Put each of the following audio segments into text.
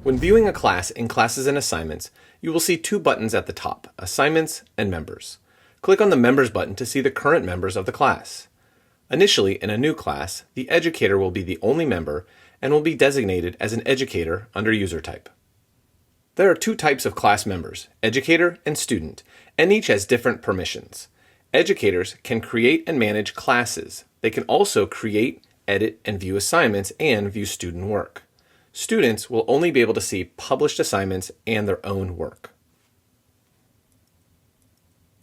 When viewing a class in Classes and Assignments, you will see two buttons at the top, Assignments and Members. Click on the Members button to see the current members of the class. Initially, in a new class, the educator will be the only member and will be designated as an educator under user type. There are two types of class members, educator and student, and each has different permissions. Educators can create and manage classes. They can also create, edit, and view assignments and view student work. Students will only be able to see published assignments and their own work.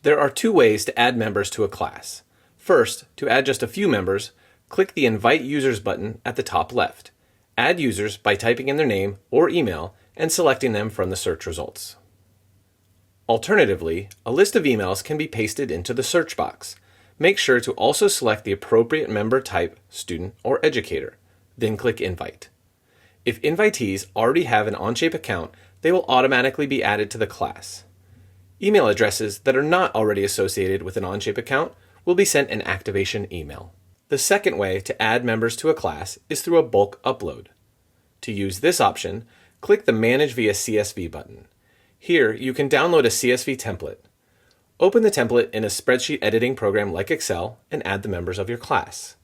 There are two ways to add members to a class. First, to add just a few members, click the Invite Users button at the top left. Add users by typing in their name or email and selecting them from the search results. Alternatively, a list of emails can be pasted into the search box. Make sure to also select the appropriate member type, student or educator, then click Invite. If invitees already have an Onshape account, they will automatically be added to the class. Email addresses that are not already associated with an Onshape account will be sent an activation email. The second way to add members to a class is through a bulk upload. To use this option, click the Manage via CSV button. Here, you can download a CSV template. Open the template in a spreadsheet editing program like Excel and add the members of your class.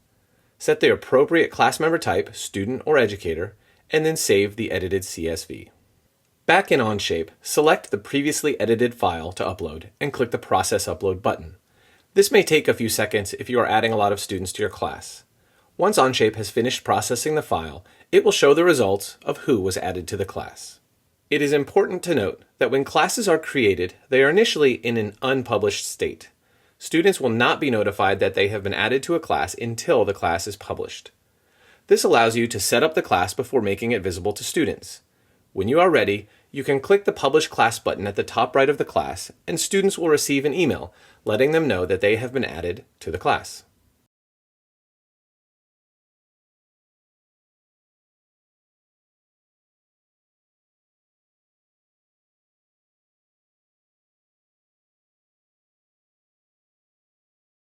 Set the appropriate class member type, student or educator, and then save the edited CSV. Back in Onshape, select the previously edited file to upload and click the Process Upload button. This may take a few seconds if you are adding a lot of students to your class. Once Onshape has finished processing the file, it will show the results of who was added to the class. It is important to note that when classes are created, they are initially in an unpublished state. Students will not be notified that they have been added to a class until the class is published. This allows you to set up the class before making it visible to students. When you are ready, you can click the Publish Class button at the top right of the class, and students will receive an email letting them know that they have been added to the class.